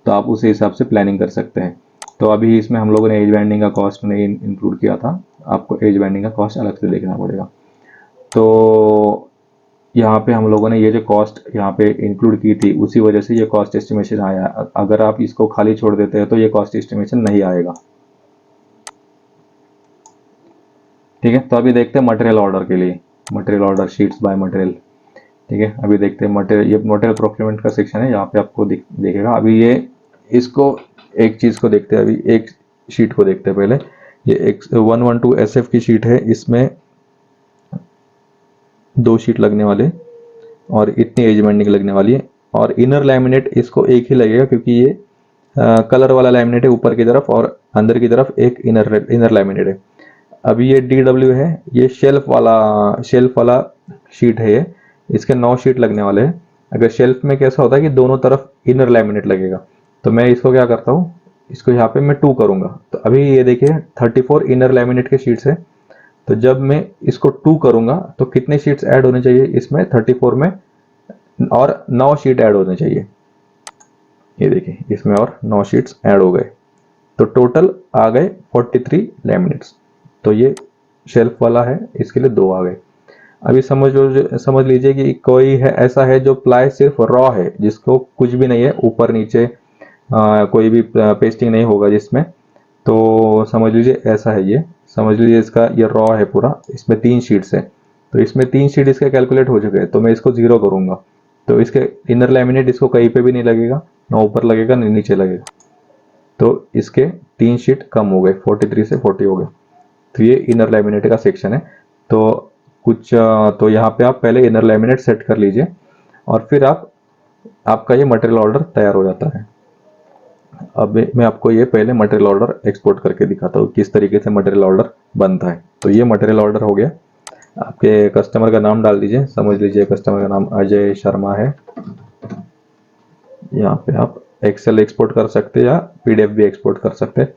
तो आप उसी हिसाब से प्लानिंग कर सकते हैं। तो अभी इसमें हम लोगों ने एज बैंडिंग का कॉस्ट नहीं इंक्लूड किया था, आपको एज बैंडिंग का कॉस्ट अलग से देखना पड़ेगा। तो यहाँ पे हम लोगों ने ये जो कॉस्ट यहाँ पे इंक्लूड की थी उसी वजह से ये कॉस्ट एस्टिमेशन आया। अगर आप इसको खाली छोड़ देते हैं तो ये कॉस्ट एस्टिमेशन नहीं आएगा। ठीक है, तो अभी देखते हैं मटेरियल ऑर्डर के लिए, material order sheets by material. ठीक है, अभी देखते हैं मटेरियल, ये मटेरियल प्रोक्योरमेंट का सेक्शन है, यहाँ पे आपको देखेगा। अभी ये इसको एक चीज़ को देखते हैं, अभी एक शीट को देखते हैं पहले। ये एक 112 SF की शीट है, इसमें 2 शीट लगने वाले और इतनी एज बैंडिंग लगने वाली है। और इनर लैमिनेट इसको एक ही लगेगा क्योंकि ये कलर वाला लैमिनेट है ऊपर की तरफ और अंदर की तरफ एक इनर लैमिनेट है। अभी ये DW है, ये शेल्फ वाला शीट है। ये इसके 9 शीट लगने वाले हैं। अगर शेल्फ में कैसा होता है कि दोनों तरफ इनर लैमिनेट लगेगा, तो मैं इसको क्या करता हूँ, इसको यहाँ पे मैं 2 करूँगा। तो अभी ये देखिए 34 इनर लैमिनेट के शीट्स है। तो जब मैं इसको 2 करूँगा तो कितने शीट्स ऐड होने चाहिए इसमें 34 में, और 9 शीट ऐड होने चाहिए। ये देखिए इसमें और 9 शीट्स ऐड हो गए, तो टोटल आ गए 43 लैमिनेट्स। तो ये शेल्फ वाला है, इसके लिए 2 आ गए। अभी समझ लीजिए कि कोई है ऐसा है जो प्लाई सिर्फ रॉ है, जिसको कुछ भी नहीं है ऊपर नीचे कोई भी पेस्टिंग नहीं होगा जिसमें। तो समझ लीजिए ऐसा है, ये समझ लीजिए इसका ये रॉ है पूरा, इसमें 3 शीट्स है। तो इसमें 3 शीट इसके कैलकुलेट हो चुके हैं, तो मैं इसको 0 करूँगा। तो इसके इनर लैमिनेट इसको कहीं पे भी नहीं लगेगा, ना ऊपर लगेगा ना नीचे लगेगा। तो इसके 3 शीट कम हो गए, 43 से 40 हो गए। तो ये इनर लैमिनेट का सेक्शन है। तो कुछ तो यहाँ पे आप पहले इनर लैमिनेट सेट कर लीजिए और फिर आपका ये मटेरियल ऑर्डर तैयार हो जाता है। अब मैं आपको ये पहले मटेरियल ऑर्डर एक्सपोर्ट करके दिखाता हूँ किस तरीके से मटेरियल ऑर्डर बनता है। तो ये मटेरियल ऑर्डर हो गया। आपके कस्टमर का नाम डाल दीजिए, समझ लीजिए कस्टमर का नाम अजय शर्मा है। यहाँ पे आप एक्सेल एक्सपोर्ट कर सकते हैं या पीडीएफ भी एक्सपोर्ट कर सकते हैं।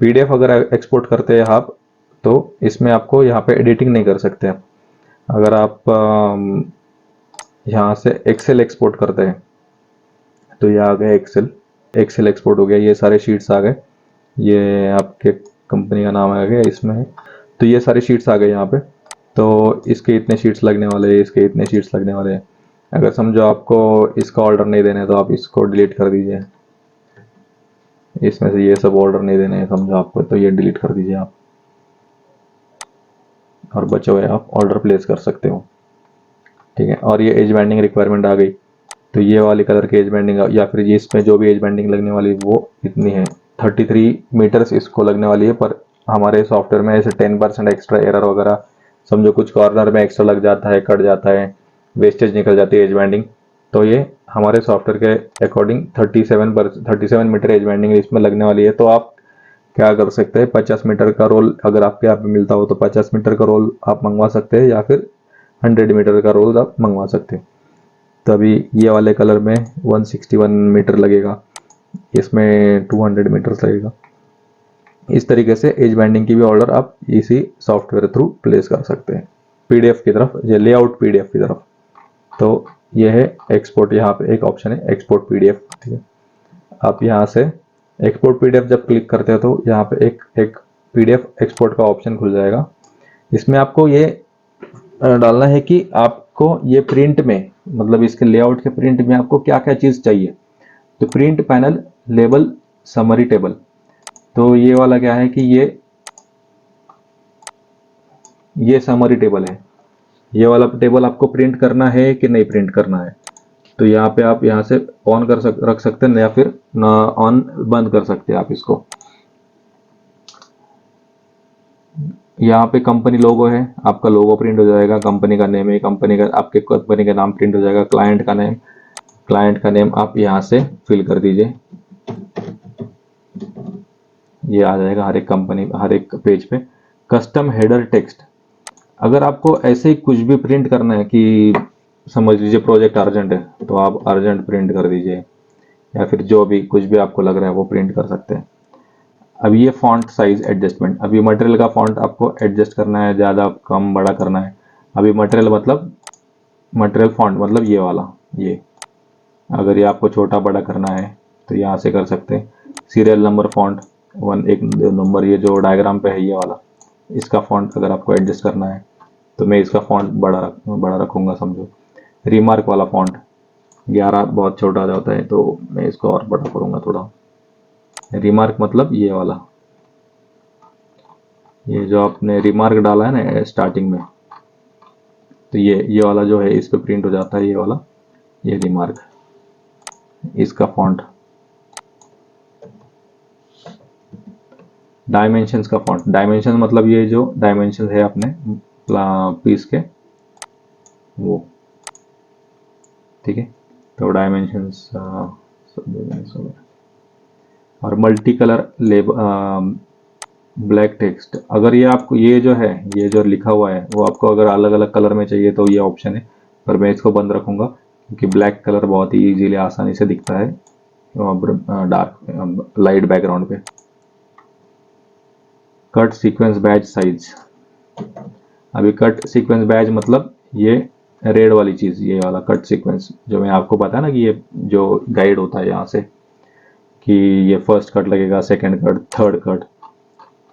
पीडीएफ अगर एक्सपोर्ट करते हैं आप तो इसमें आपको यहाँ पे एडिटिंग नहीं कर सकते आप। अगर आप यहाँ से एक्सेल एक्सपोर्ट करते हैं तो ये आ गया एक्सेल एक्सपोर्ट हो गया। ये सारे शीट्स आ गए, ये आपके कंपनी का नाम आ गया इसमें। तो ये सारे शीट्स आ गए यहाँ पे। तो इसके इतने शीट्स लगने वाले हैं, इसके इतने शीट्स लगने वाले हैं। अगर समझो आपको इसका ऑर्डर नहीं देना है तो आप इसको डिलीट कर दीजिए। इसमें से ये सब ऑर्डर नहीं देने हैं समझो आपको, तो ये डिलीट कर दीजिए आप और बचे हुए आप ऑर्डर प्लेस कर सकते हो। ठीक है, और ये एज बैंडिंग रिक्वायरमेंट आ गई। तो ये वाली कलर की एज बैंडिंग या फिर ये इसमें जो भी एज बैंडिंग लगने वाली वो इतनी है, 33 मीटर्स इसको लगने वाली है। पर हमारे सॉफ्टवेयर में ऐसे 10% एक्स्ट्रा एरर वगैरह, समझो कुछ कॉर्नर में एक्स्ट्रा लग जाता है, कट जाता है, वेस्टेज निकल जाती है एज बैंडिंग, तो ये हमारे सॉफ्टवेयर के अकॉर्डिंग 37 मीटर एज बैंडिंग इसमें लगने वाली है। तो आप क्या कर सकते हैं, 50 मीटर का रोल अगर आपके यहाँ पे मिलता हो तो 50 मीटर का रोल आप मंगवा सकते हैं या फिर 100 मीटर का रोल आप मंगवा सकते हैं। तो अभी ये वाले कलर में 161 मीटर लगेगा, इसमें 200 मीटर लगेगा। इस तरीके से एज बैंडिंग की भी ऑर्डर आप इसी सॉफ्टवेयर थ्रू प्लेस कर सकते हैं पीडीएफ की तरफ, ये लेआउट पीडीएफ की तरफ। तो ये है एक्सपोर्ट, यहाँ पे एक ऑप्शन है एक्सपोर्ट पीडीएफ। ठीक है, आप यहाँ से एक्सपोर्ट पीडीएफ जब क्लिक करते हो तो यहाँ पे एक पीडीएफ एक्सपोर्ट का ऑप्शन खुल जाएगा। इसमें आपको ये डालना है कि आपको ये प्रिंट में, मतलब इसके लेआउट के प्रिंट में आपको क्या क्या चीज़ चाहिए। तो print panel, label, summary table. तो ये वाला क्या है कि ये समरी टेबल है। ये वाला टेबल आपको प्रिंट करना है कि नहीं प्रिंट करना है। तो यहाँ पे आप यहाँ से ऑन रख सकते हैं या फिर ऑन बंद कर सकते हैं आप इसको। यहाँ पे कंपनी लोगो है, आपका लोगो प्रिंट हो जाएगा, कंपनी का नेम है, कंपनी का आपके कंपनी का नाम प्रिंट हो जाएगा, क्लाइंट का नेम आप यहाँ से फिल कर दीजिए, ये आ जाएगा हर एक कंपनी हर एक पेज पे। कस्टम हेडर टेक्स्ट, अगर आपको ऐसे ही कुछ भी प्रिंट करना है कि समझ लीजिए प्रोजेक्ट अर्जेंट है तो आप अर्जेंट प्रिंट कर दीजिए, या फिर जो भी कुछ भी आपको लग रहा है वो प्रिंट कर सकते हैं। अब ये फॉन्ट साइज एडजस्टमेंट, अभी मटेरियल का फॉन्ट आपको एडजस्ट करना है, ज़्यादा कम बड़ा करना है। अभी मटेरियल फॉन्ट मतलब ये वाला, ये अगर ये आपको छोटा बड़ा करना है तो यहाँ से कर सकते हैं। सीरियल नंबर फॉन्ट 1 एक नंबर, ये जो डायग्राम पे है ये वाला, इसका फॉन्ट अगर आपको एडजस्ट करना है तो मैं इसका फॉन्ट बड़ा रखूँगा समझो। रिमार्क वाला फॉन्ट 11 बहुत छोटा जाता है तो मैं इसको और बड़ा करूँगा थोड़ा। रिमार्क मतलब ये वाला, ये जो आपने रिमार्क डाला है ना स्टार्टिंग में, तो ये वाला जो है इस पे प्रिंट हो जाता है, ये वाला ये रिमार्क, इसका फॉन्ट। डायमेंशंस का फॉन्ट, डायमेंशन मतलब ये जो डायमेंशन है अपने पीस के वो, ठीक है। तो डायमेंशंस और मल्टी कलर ब्लैक टेक्स्ट, अगर ये आपको ये जो है ये जो लिखा हुआ है वो आपको अगर अलग अलग कलर में चाहिए तो ये ऑप्शन है, पर मैं इसको बंद रखूँगा क्योंकि ब्लैक कलर बहुत ही इजीली आसानी से दिखता है डार्क लाइट बैकग्राउंड पे। कट सीक्वेंस बैच साइज, अभी कट सीक्वेंस बैच मतलब ये रेड वाली चीज़, ये वाला कट सीक्वेंस जो मैं आपको बताया ना कि ये जो गाइड होता है यहाँ से कि ये फर्स्ट कट लगेगा, सेकंड कट, थर्ड कट,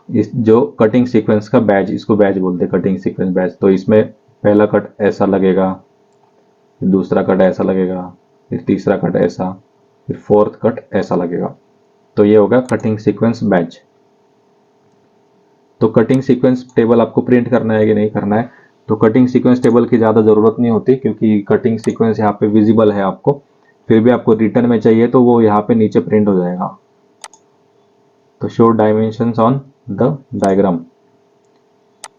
इस जो कटिंग सीक्वेंस का बैच, इसको बैच बोलते हैं कटिंग सीक्वेंस बैच। तो इसमें पहला कट ऐसा लगेगा, फिर दूसरा कट ऐसा लगेगा, फिर तीसरा कट ऐसा, फिर फोर्थ कट ऐसा लगेगा। तो ये होगा कटिंग सीक्वेंस बैच। तो कटिंग सीक्वेंस टेबल आपको प्रिंट करना है कि नहीं करना है, तो कटिंग सीक्वेंस टेबल की ज़्यादा ज़रूरत नहीं होती क्योंकि कटिंग सीक्वेंस यहाँ पे विजिबल है आपको। फिर भी आपको रिटर्न में चाहिए तो वो यहाँ पे नीचे प्रिंट हो जाएगा। तो show dimensions on the diagram,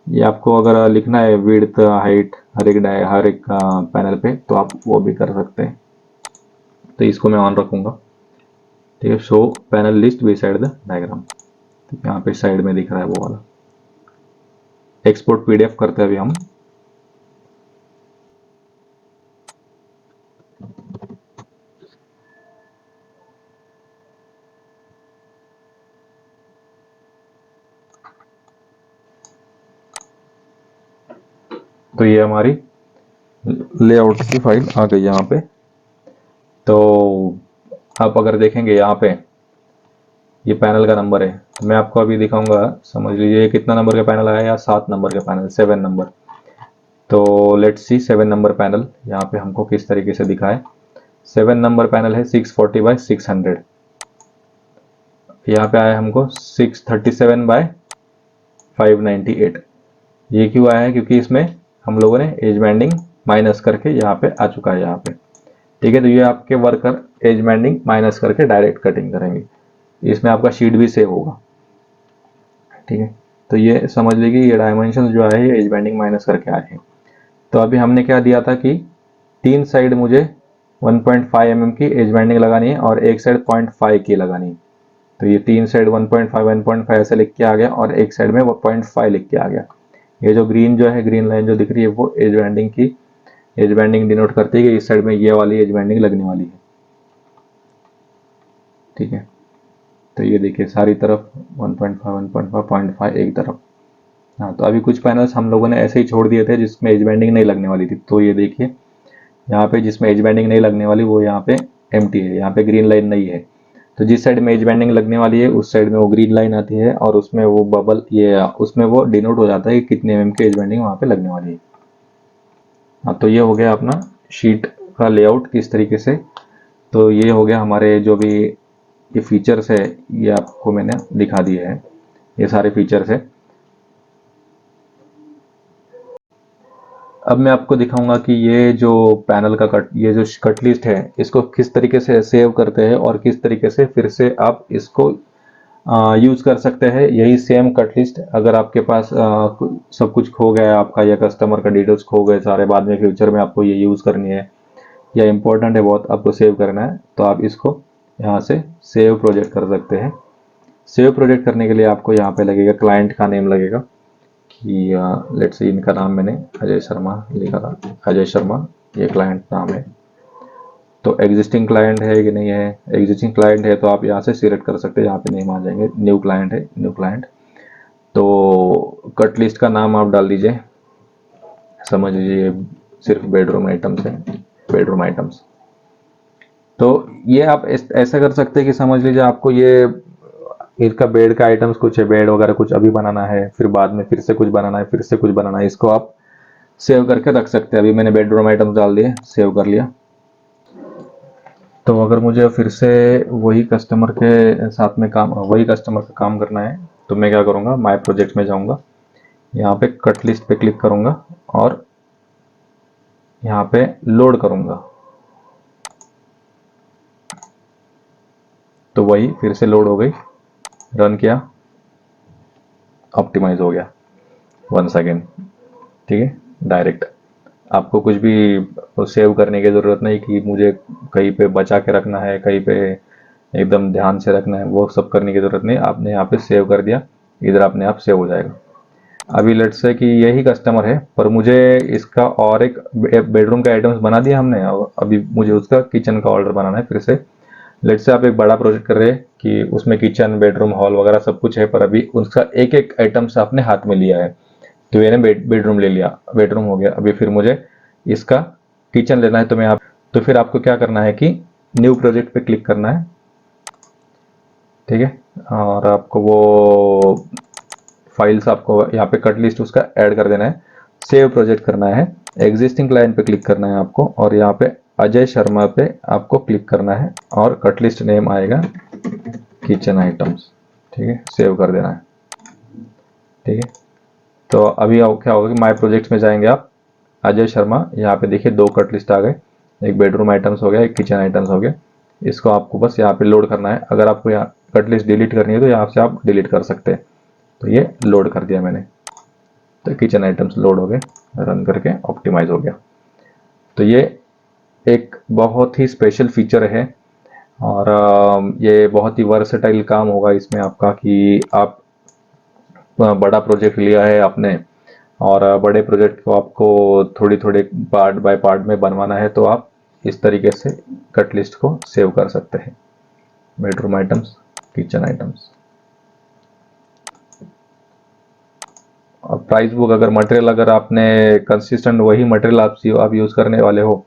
ये आपको अगर लिखना है विड्थ हाइट हर एक पैनल पे, तो आप वो भी कर सकते हैं। तो इसको मैं ऑन रखूंगा। ठीक है, show panel list beside the diagram. यहाँ पे साइड में दिख रहा है वो वाला। एक्सपोर्ट पीडीएफ करते हैं अभी हम। तो ये हमारी लेआउट की फाइल आ गई यहाँ पे। तो आप अगर देखेंगे यहाँ पे ये पैनल का नंबर है, मैं आपको अभी दिखाऊंगा। समझ लीजिए ये कितना नंबर का पैनल आया, या 7 नंबर का पैनल, 7 नंबर। तो लेट्स सी 7 नंबर पैनल यहाँ पे हमको किस तरीके से दिखा है। 7 नंबर पैनल है 640 बाय 600। यहाँ पे आया हमको 637 बाय 598। ये क्यों आया है, क्योंकि इसमें हम लोगों ने एज बैंडिंग माइनस करके यहाँ पे आ चुका है यहाँ पे। ठीक है, तो ये आपके वर्कर एज बैंडिंग माइनस करके डायरेक्ट कटिंग करेंगे। इसमें आपका शीट भी सेव होगा। ठीक है, तो ये समझ लीजिए ये डायमेंशन जो है ये एज बैंडिंग माइनस करके आए हैं। तो अभी हमने क्या दिया था कि 3 साइड मुझे 1.5 mm की एज बैंडिंग लगानी है और एक साइड 0.5 की लगानी है। तो ये 3 साइड 1.5 ऐसे लिख के आ गया और एक साइड में 0.5 लिख के आ गया। ये जो ग्रीन जो है, ग्रीन लाइन जो दिख रही है, वो एज बैंडिंग की एज बैंडिंग डिनोट करती है कि इस साइड में ये वाली एज बैंडिंग लगने वाली है। ठीक है, तो ये देखिए सारी तरफ 1.5 1.5 0.5 एक तरफ। हाँ, तो अभी कुछ पैनल्स हम लोगों ने ऐसे ही छोड़ दिए थे जिसमें एज बैंडिंग नहीं लगने वाली थी। तो ये देखिए यहाँ पे जिसमें एज बैंडिंग नहीं लगने वाली वो यहाँ पे एम्प्टी है, यहाँ पे ग्रीन लाइन नहीं है। तो जिस साइड में एज बैंडिंग लगने वाली है उस साइड में वो ग्रीन लाइन आती है और उसमें वो बबल ये उसमें वो डिनोट हो जाता है कि कितने एमएम की एज बैंडिंग वहाँ पे लगने वाली है। हाँ, तो ये हो गया अपना शीट का लेआउट किस तरीके से। तो ये हो गया हमारे जो भी ये फीचर्स है, ये आपको मैंने दिखा दिए हैं, ये सारे फीचर्स है। अब मैं आपको दिखाऊंगा कि ये जो पैनल का ये जो कट लिस्ट है इसको किस तरीके से सेव करते हैं और किस तरीके से फिर से आप इसको यूज कर सकते हैं। यही सेम कट लिस्ट अगर आपके पास सब कुछ खो गया है आपका, या कस्टमर का डिटेल्स खो गए सारे, बाद में फ्यूचर में आपको ये यूज करनी है या इंपॉर्टेंट है बहुत आपको सेव करना है, तो आप इसको यहाँ से सेव प्रोजेक्ट कर सकते हैं। सेव प्रोजेक्ट करने के लिए आपको यहाँ पे लगेगा क्लाइंट का नेम लगेगा कि लेट्स से इनका नाम मैंने अजय शर्मा लिखा था, अजय शर्मा ये क्लाइंट नाम है। तो एग्जिस्टिंग क्लाइंट है कि नहीं है, एग्जिस्टिंग क्लाइंट है तो आप यहाँ से सिलेक्ट कर सकते हैं, यहाँ पे नेम आ जाएंगे। न्यू क्लाइंट है, न्यू क्लाइंट। तो कट लिस्ट का नाम आप डाल दीजिए, समझ लीजिए सिर्फ बेडरूम आइटम्स है, बेडरूम आइटम्स। तो ये आप ऐसा कर सकते हैं कि समझ लीजिए आपको ये इसका बेड का आइटम्स कुछ है, बेड वगैरह कुछ अभी बनाना है, फिर बाद में फिर से कुछ बनाना है, फिर से कुछ बनाना है, इसको आप सेव करके रख सकते हैं। अभी मैंने बेडरूम आइटम्स डाल दिए, सेव कर लिया। तो अगर मुझे फिर से वही कस्टमर के साथ में काम, वही कस्टमर का काम करना है, तो मैं क्या करूँगा, माय प्रोजेक्ट में जाऊँगा, यहाँ पे कट लिस्ट पे क्लिक करूँगा और यहाँ पे लोड करूँगा। तो वही फिर से लोड हो गई, रन किया, ऑप्टिमाइज हो गया वंस अगेन। ठीक है, डायरेक्ट आपको कुछ भी सेव करने की ज़रूरत नहीं कि मुझे कहीं पे बचा के रखना है, कहीं पे एकदम ध्यान से रखना है, वो सब करने की ज़रूरत नहीं। आपने यहाँ पे सेव कर दिया, इधर अपने आप सेव हो जाएगा। अभी लेट्स से कि यही कस्टमर है पर मुझे इसका और एक बेडरूम का आइटम्स बना दिया हमने, और अभी मुझे उसका किचन का ऑर्डर बनाना है फिर से। लेट्स से आप एक बड़ा प्रोजेक्ट कर रहे हैं कि उसमें किचन, बेडरूम, हॉल वगैरह सब कुछ है, पर अभी उसका एक एक आइटम्स आपने हाथ में लिया है। तो मैंने बेडरूम ले लिया, बेडरूम हो गया। अभी फिर मुझे इसका किचन लेना है, तो मैं तो फिर आपको क्या करना है कि न्यू प्रोजेक्ट पे क्लिक करना है। ठीक है, और आपको वो फाइल्स आपको यहाँ पे कट लिस्ट उसका ऐड कर देना है, सेव प्रोजेक्ट करना है, एग्जिस्टिंग क्लाइंट पे क्लिक करना है आपको, और यहाँ पे अजय शर्मा पे आपको क्लिक करना है और कट लिस्ट नेम आएगा किचन आइटम्स। ठीक है, सेव कर देना है। ठीक है, तो अभी क्या होगा कि माय प्रोजेक्ट्स में जाएंगे आप, अजय शर्मा, यहाँ पे देखिए 2 कट लिस्ट आ गए, एक बेडरूम आइटम्स हो गया, एक किचन आइटम्स हो गया। इसको आपको बस यहाँ पे लोड करना है। अगर आपको यहाँ कट लिस्ट डिलीट करनी है तो यहाँ से आप डिलीट कर सकते हैं। तो ये लोड कर दिया मैंने। तो किचन आइटम्स लोड हो गए, रन करके ऑप्टिमाइज हो गया। तो ये एक बहुत ही स्पेशल फीचर है और ये बहुत ही वर्सेटाइल काम होगा इसमें आपका कि आप बड़ा प्रोजेक्ट लिया है आपने और बड़े प्रोजेक्ट को आपको थोड़ी थोड़े पार्ट बाय पार्ट में बनवाना है, तो आप इस तरीके से कट लिस्ट को सेव कर सकते हैं। बेडरूम आइटम्स, किचन आइटम्स और प्राइस बुक। अगर मटेरियल अगर आपने कंसिस्टेंट वही मटेरियल आप यूज़ करने वाले हो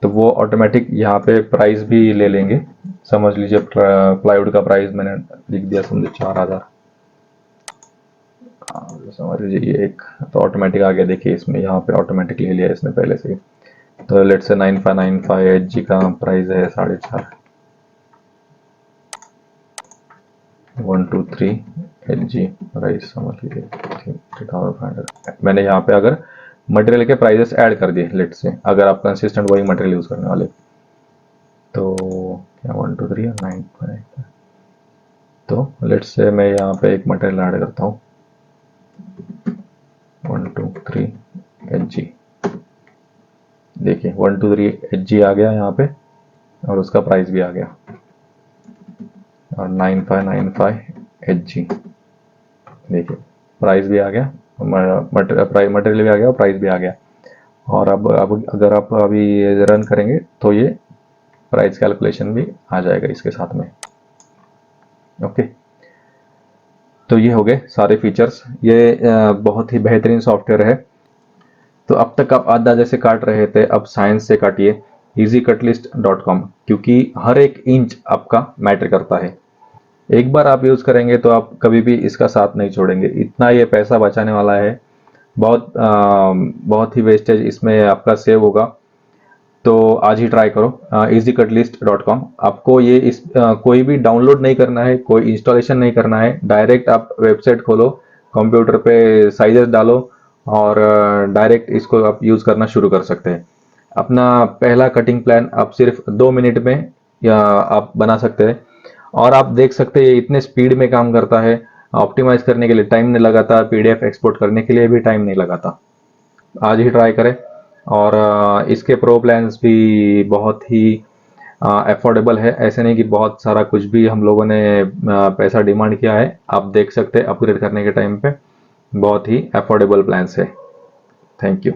तो वो ऑटोमेटिक यहाँ पे प्राइस भी ले लेंगे। समझ लीजिए प्लाईवुड का प्राइस मैंने लिख दिया, समझे 4000, समझ लीजिए ये एक, तो ऑटोमेटिक आ गया। देखिए इसमें यहाँ पे ऑटोमेटिक ले लिया इसने पहले से ही। तो लेट्स से 9595 एचजी का प्राइस है 4.5, 123 एलजी प्राइस समझ लीजिए 3500। मैंने यहाँ पे अगर मटेरियल के प्राइसेस ऐड कर दिए, लेट्स से अगर आप कंसिस्टेंट वही मटेरियल यूज़ करने वाले, तो क्या 123 या 9, तो लेट्स से मैं यहाँ पे एक मटेरियल ऐड करता हूँ 123 एचजी। देखिए 123 एचजी आ गया यहाँ पे और उसका प्राइस भी आ गया, और 9595 एचजी। देखिए प्राइस भी आ गया, मटेरियल भी आ गया और प्राइस भी आ गया। और अब अगर आप अभी रन करेंगे तो ये प्राइस कैलकुलेशन भी आ जाएगा इसके साथ में। ओके, तो ये हो गए सारे फीचर्स। ये बहुत ही बेहतरीन सॉफ्टवेयर है। तो अब तक आप आधा जैसे काट रहे थे, अब साइंस से काटिए easycutlist.com, क्योंकि हर एक इंच आपका मैटर करता है। एक बार आप यूज़ करेंगे तो आप कभी भी इसका साथ नहीं छोड़ेंगे। इतना ये पैसा बचाने वाला है, बहुत ही वेस्टेज इसमें आपका सेव होगा। तो आज ही ट्राई करो easycutlist.com। आपको ये कोई भी डाउनलोड नहीं करना है, कोई इंस्टॉलेशन नहीं करना है। डायरेक्ट आप वेबसाइट खोलो, कंप्यूटर पे साइजेस डालो और डायरेक्ट इसको आप यूज़ करना शुरू कर सकते हैं। अपना पहला कटिंग प्लान आप सिर्फ 2 मिनट में या आप बना सकते हैं। और आप देख सकते हैं इतने स्पीड में काम करता है। ऑप्टिमाइज करने के लिए टाइम नहीं लगाता, पीडीएफ एक्सपोर्ट करने के लिए भी टाइम नहीं लगाता। आज ही ट्राई करें। और इसके प्रो प्लान्स भी बहुत ही अफोर्डेबल है। ऐसे नहीं कि बहुत सारा कुछ भी हम लोगों ने पैसा डिमांड किया है। आप देख सकते हैं अपग्रेड करने के टाइम पे बहुत ही अफोर्डेबल प्लान्स है। Thank you.